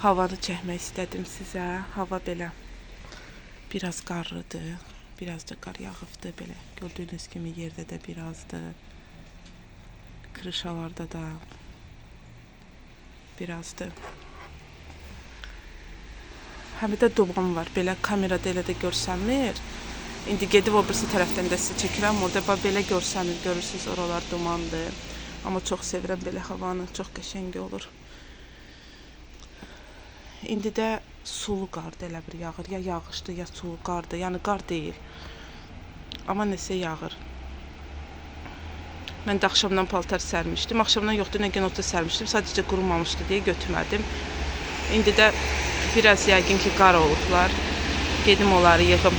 havanı çəkmək istədim sizə. Hava belə biraz qarlıdır. Biraz da qar yağıbdır belə. Gördüyünüz kimi yerdə də birazdır. Krişalarda da birazdır. Həm də duman var. Belə kamerada elə də görsənmir. İndi gedib o birisi tərəfdən də sizə çəkirəm. Orada belə görsənir. Görürsünüz oralar dumandır. Amma çox sevirəm belə havanı. Çox qəşəng olur. İndi də sulu qardır elə bir yağır. Ya yağışdır, ya sulu qardır. Yəni qar deyil. Amma nəsə yağır. Mən də axşamdan paltar sərmişdim. Axşamdan yoxdur, nə gün ota sərmişdim. Sadəcə qurumamışdı deyə götürmədim. İndi də biraz yəqin ki qar olublar. Gedim onları yığım.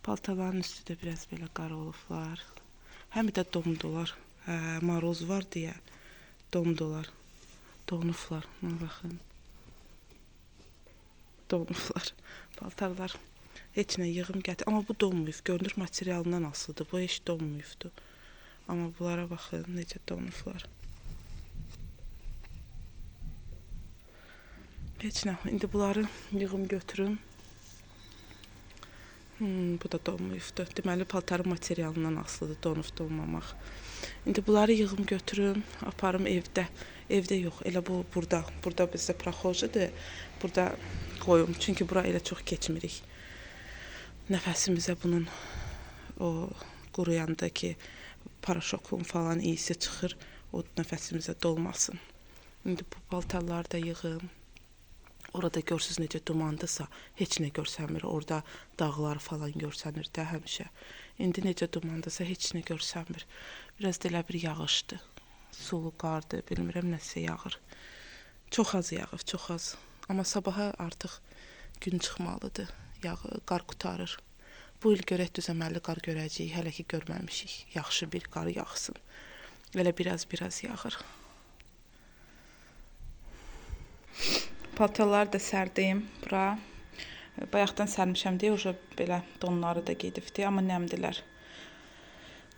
Paltaların üstü də biraz belə qar olublar. Həm də dondular. Maroz var deyə dondular. Donublar. Baxın. Donublar. Paltarlar. Heç nə yığım gətir. Amma bu donmuyub. Görünür materialından asılıdır. Bu heç donmuyubdur. Amma bunlara baxın necə donublar. Heç nə. İndi bunları yığım götürüm. Bu da donmuyubdur. Deməli paltarın materialından asılıdır donub donmamaq. İndi bunları yığım götürüm. Aparım evdə. Evdə yox. Elə bu burada. Burada bizdə proxojadır. Burada qoyum. Çünki bura elə çox keçmirik. Nəfəsimizə bunun o quruyanda ki paraşokun falan iyisi çıxır. O nəfəsimizə dolmasın. İndi bu paltarları da yığım. Orada görsünüz necə dumandırsa, heç nə görsənmir. Orada dağlar falan görsənir də həmişə. İndi necə dumandırsa, heç nə görsənmir. Biraz da elə bir yağışdır. Sulu qardır, bilmirəm nəsə yağır. Çox az yağır, çox az. Amma sabaha artıq gün çıxmalıdır. Qar qutarır. Bu il görək düzəməlli qar görəcəyik. Hələ ki görməmişik. Yaxşı bir qar yağsın. Elə biraz yağır. Paltarları da sərdim bura. Bayaqdan sərmişəm deyə уже belə donları da gedibdi, amma nəmdilər.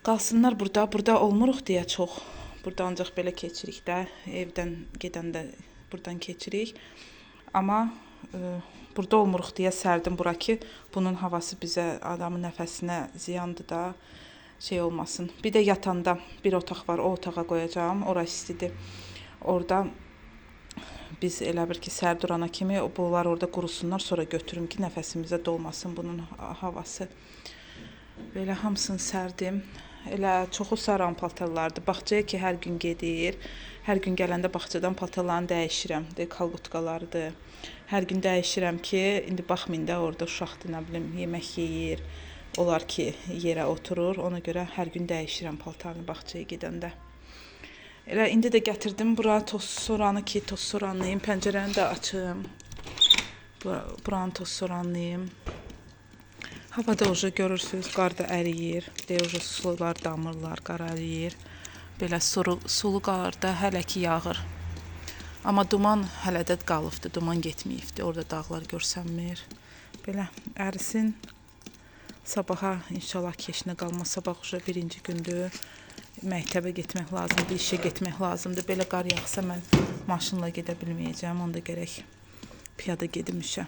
Qalsınlar burada. Burada olmuruq deyə çox. Burada ancaq belə keçirik də. Evdən gedəndə buradan keçirik. Amma burada olmuruq deyə sərdim bura ki, bunun havası bizə, adamın nəfəsinə ziyandır da, şey olmasın. Bir də yatanda bir otaq var, o otağa qoyacağım. Ora istidir. Orada biz elə bir ki, sər durana kimi bunlar orada qurusunlar, sonra götürüm ki, nəfəsimizə dolmasın bunun havası. Belə hamısını sərdim. Elə çoxu saran paltarlardır. Bağçaya ki, hər gün gedir. Hər gün gələndə bağçadan paltarlarını dəyişirəm. Kalqutqalardır. Hər gün dəyişirəm ki, indi baxmayın da orada uşaqdır, nə bilim, yemək yeyir. Onlar ki, yerə oturur. Ona görə hər gün dəyişirəm paltarını bağçaya gedəndə. Elə indi də gətirdim bura toz soranı ki, toz soranlayım. Pəncərəni də açım. Buranı toz soranlayım. Havada уже görürsünüz, qar da əriyir. Bir də уже sular damırlar, qar əriyir. Belə sulu qar da hələ ki yağır. Amma duman hələ də qalıbdır, duman getməyibdir. Orada dağlar görsənmir. Belə ərisin. Sabaha inşallah keşinə qalmaz. Sabah уже birinci gündür. Məktəbə getmək lazımdır, işə getmək lazımdır. Belə qar yağsa mən maşınla gedə bilməyəcəm. Onda gərək piyada gedim işə.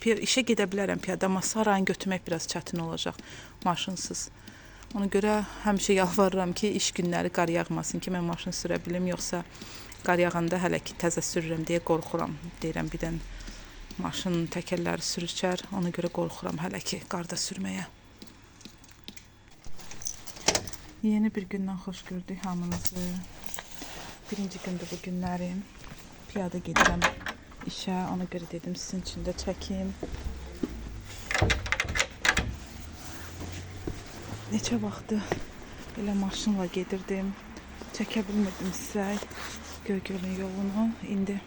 İşə gedə bilərəm piyada, amma sarayını götürmək biraz çətin olacaq maşınsız. Ona görə həmişə yalvarıram ki, iş günləri qar yağmasın ki, mən maşın sürə bilim. Yoxsa qar yağanda hələ ki təzə sürürəm deyə qorxuram. Deyirəm, birdən maşının təkərləri sürüşər. Ona görə qorxuram hələ ki qarda sürməyə. Yeni bir gündən xoş gördük hamınızı. Birinci gündür bu günlərim. Piyada gedirəm işə. Ona görə dedim sizin üçün də çəkim. Neçə vaxtdır belə maşınla gedirdim. Çəkə bilmirdim sizə Göygölün yolunu. İndi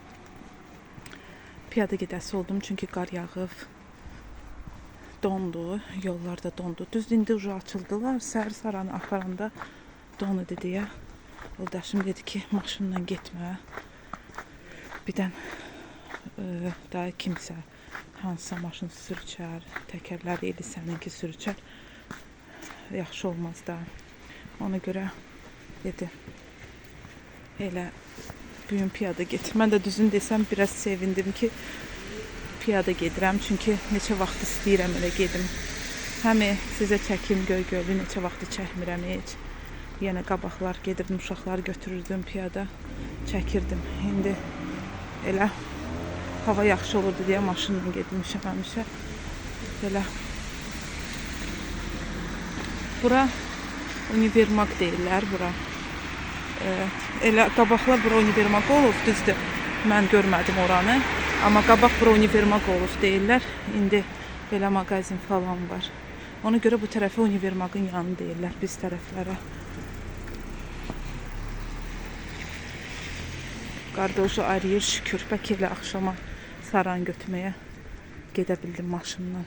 piyada gedəsi oldum çünki qar yağıb. Dondu, yollarda dondu. Düz indi ucu açıldılar. Səhər saranı aparanda don idi deyə. Yoldaşım dedi ki, maşınla getmə. Birdən daha kimsə hansısa maşın sürçər, təkərləri eli səninki sürçər. Yaxşı olmaz da. Ona görə Dedi. Elə bu gün piyada get. Mən də düzünü desəm biraz sevindim ki, piyada gedirəm. Çünki neçə vaxt istəyirəm elə gedim. Həm sizə çəkim Göygölü neçə vaxtı çəkmirəm heç. Yenə qabaqlar gedirdim, uşaqları götürürdüm piyada, çəkirdim. İndi elə hava yaxşı olurdu deyə maşınla getmişəm həmişə. Belə. Bura univermaq deyirlər bura. Elə qabaqlar bura univermaq olub, düzdür. Mən görmədim oranı. Amma qabaq bura univermaq olub deyirlər. İndi belə mağazin falan var. Ona görə bu tərəfə univermaqın yanı deyirlər biz tərəflərə. Qardaşı arayır şükür. Bəlkə elə axşama saran götürməyə gedə bildim maşınla.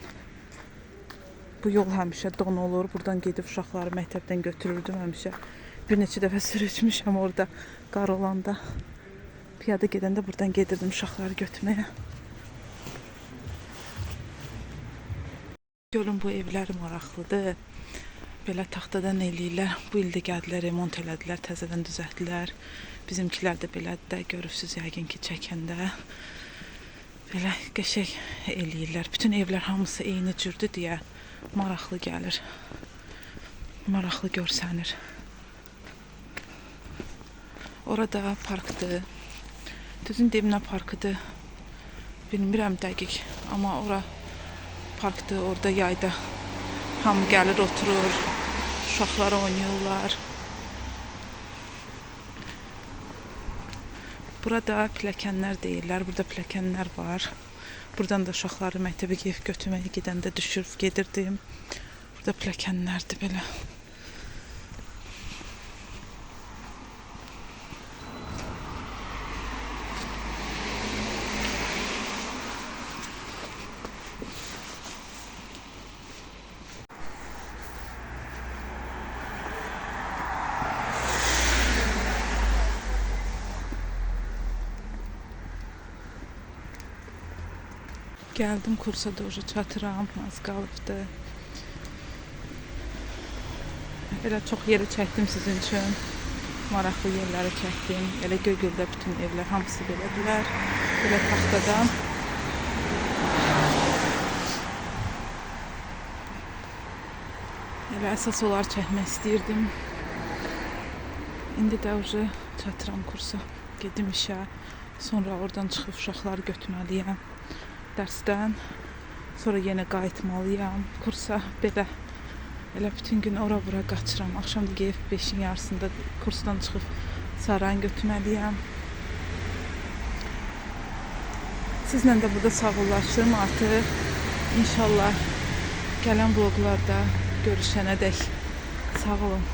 Bu yol həmişə don olur. Buradan gedib uşaqları məktəbdən götürürdüm həmişə. Bir neçə dəfə sürüşmüşəm orada qar olanda. Piyada gedəndə buradan gedirdim uşaqları götürməyə. Görün bu evlər maraqlıdır. Belə taxtadan eləyirlər. Bu ildə gəldilər, remont elədilər, təzədən düzəltdilər. Bizimkilər də belədir də, görürsüz yəqin ki çəkəndə. Belə qəşəng eləyirlər. Bütün evlər hamısı eyni cürdür deyə maraqlı gəlir. Maraqlı görsənir. Orada parkdır. Düzün deyim nə parkıdır bilmirəm dəqiq. Amma ora parkdır. Orada yayda hamı gəlir oturur. Uşaqlar oynayırlar. Burada pilləkənlər deyirlər. Burada pilləkənlər var. Buradan da uşaqları məktəbə götürməyə gedəndə düşürüb gedirdim. Burada pilləkənlərdir belə. Gəldim kursa doğru çatıram, az qalıbdı. Elə çox yeri çəkdim sizin üçün. Maraqlı yerləri çəkdim. Elə Göygöldə bütün evlər hamısı belədirlər. Belə taxtadan. Elə əsas olar çəkmək istəyirdim. İndi də çatıram kursa. Gedim işə. Sonra oradan çıxıb uşaqları götürməliyəm dərsdən. Sonra yenə qayıtmalıyam kursa. Belə elə bütün gün ora-bura qaçıram. Axşam da gedib 5-in yarısında kursdan çıxıb saran götürməliyəm. Sizlə də burada sağollaşım artıq. İnşallah gələn vloqlarda görüşənədək sağ olun.